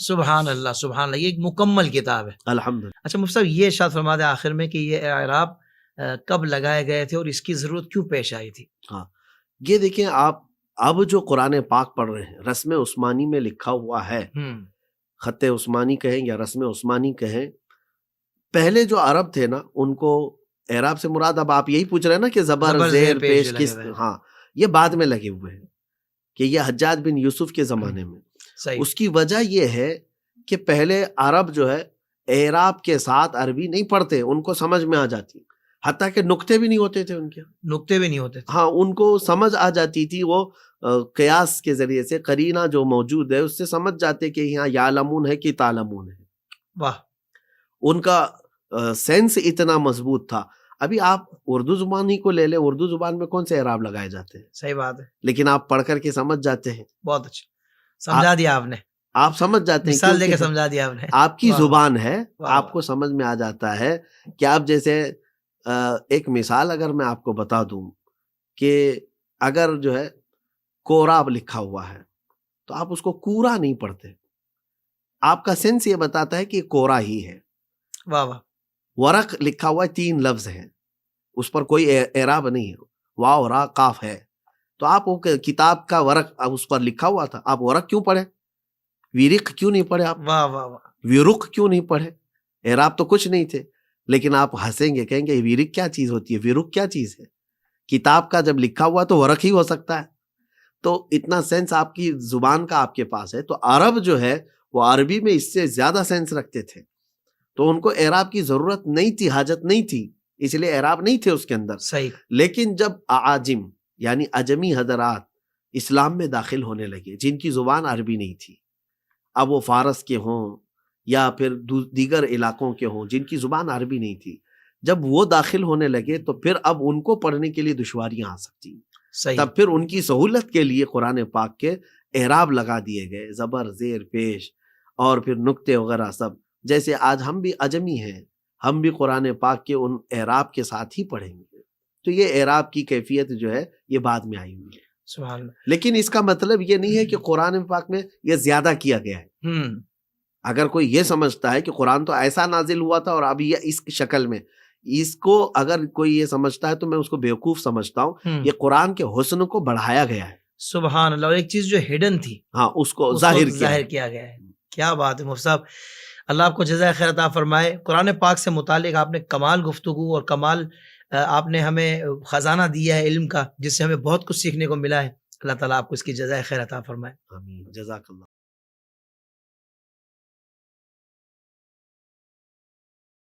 سبحان اللہ سبحان اللہ، یہ ایک مکمل کتاب ہے الحمدللہ۔ اچھا مفتی صاحب، یہ ارشاد فرما دیں آخر میں کہ یہ اعراب کب لگائے گئے تھے اور اس کی ضرورت کیوں پیش آئی تھی؟ ہاں، یہ دیکھیں آپ اب جو قرآن پاک پڑھ رہے ہیں رسم عثمانی میں لکھا ہوا ہے، خط عثمانی کہیں یا رسم عثمانی کہیں، پہلے جو عرب تھے نا ان کو اعراب سے مراد، اب آپ یہی پوچھ رہے ہیں نا کہ زبر زیر پیش کس، ہاں یہ بعد میں لگے ہوئے ہیں کہ یہ حجاج بن یوسف کے زمانے میں۔ اس کی وجہ یہ ہے کہ پہلے عرب جو ہے اعراب کے ساتھ عربی نہیں پڑھتے، ان کو سمجھ میں آ جاتی، حتیٰ کہ نقطے بھی نہیں ہوتے تھے ان کے، نقطے بھی نہیں ہوتے تھے، ہاں ان کو سمجھ آ جاتی تھی، وہ قیاس کے ذریعے سے قرینہ جو موجود ہے اس سے سمجھ جاتے کہ یہاں یعلمون ہے کہ تعلمون ہے۔ واہ، ان کا سینس اتنا مضبوط تھا۔ ابھی آپ اردو زبان ہی کو لے لیں، اردو زبان میں کون سے اعراب لگائے جاتے ہیں؟ صحیح بات ہے، لیکن آپ پڑھ کر کے سمجھ جاتے ہیں، بہت اچھا سمجھا دیا آپ نے، آپ سمجھ جاتے ہیں، مثال دے کے سمجھا دیا آپ نے، آپ کی زبان ہے، واہ آپ کو سمجھ میں آ جاتا ہے کہ آپ جیسے ایک مثال اگر میں آپ کو بتا دوں کہ اگر جو ہے کوراب لکھا ہوا ہے تو آپ اس کو کورا نہیں پڑھتے، آپ کا سینس یہ بتاتا ہے کہ کورا ہی ہے۔ واہ واہ، ورق لکھا ہوا ہے، 3 لفظ ہیں، اس پر کوئی اعراب نہیں ہے، واو را قاف ہے، تو آپ کتاب کا ورق اس پر لکھا ہوا تھا، آپ ورق کیوں پڑھے؟ ویرق کیوں نہیں پڑھے؟ آپ واہ واہ واہ، ویرق کیوں نہیں پڑھے؟ اعراب تو کچھ نہیں تھے، لیکن آپ ہنسیں گے، کہیں گے ویرق کیا چیز ہوتی ہے، ویرق کیا چیز ہے؟ کتاب کا جب لکھا ہوا تو ورق ہی ہو سکتا ہے، تو اتنا سینس آپ کی زبان کا آپ کے پاس ہے۔ تو عرب جو ہے وہ عربی میں اس سے زیادہ سینس رکھتے تھے، تو ان کو اعراب کی ضرورت نہیں تھی، حاجت نہیں تھی، اس لیے اعراب نہیں تھے اس کے اندر۔ صحیح، لیکن جب اعاجم یعنی اجمی حضرات اسلام میں داخل ہونے لگے، جن کی زبان عربی نہیں تھی، اب وہ فارس کے ہوں یا پھر دیگر علاقوں کے ہوں جن کی زبان عربی نہیں تھی، جب وہ داخل ہونے لگے تو پھر اب ان کو پڑھنے کے لیے دشواریاں آ سکتی، تب پھر ان کی سہولت کے لیے قرآن پاک کے اعراب لگا دیے گئے، زبر زیر پیش اور پھر نقطے وغیرہ سب۔ جیسے آج ہم بھی عجمی ہیں، ہم بھی قرآن پاک کے ان اعراب کے ساتھ ہی پڑھیں گے، تو یہ اعراب کی کیفیت جو ہے یہ بعد میں آئی ہوئی ہے، سبحان اللہ۔ لیکن اس کا مطلب یہ نہیں ہے کہ قرآن پاک میں یہ زیادہ کیا گیا ہے۔ اگر کوئی یہ سمجھتا ہے کہ قرآن تو ایسا نازل ہوا تھا اور اب یہ اس شکل میں، اس کو اگر کوئی یہ سمجھتا ہے تو میں اس کو بیوقوف سمجھتا ہوں۔ یہ قرآن کے حسن کو بڑھایا گیا ہے، سبحان اللہ، اور ایک چیز جو ہڈن تھی ہاں اس کو ظاہر کیا گیا ہے۔ کیا بات ہے مفتی صاحب، اللہ آپ کو جزائے خیر عطا فرمائے۔ قرآن پاک سے متعلق آپ نے کمال گفتگو اور کمال آپ نے ہمیں خزانہ دیا ہے علم کا، جس سے ہمیں بہت کچھ سیکھنے کو ملا ہے۔ اللہ تعالیٰ آپ کو اس کی جزائے خیر عطا فرمائے۔ آمین، جزاک اللہ۔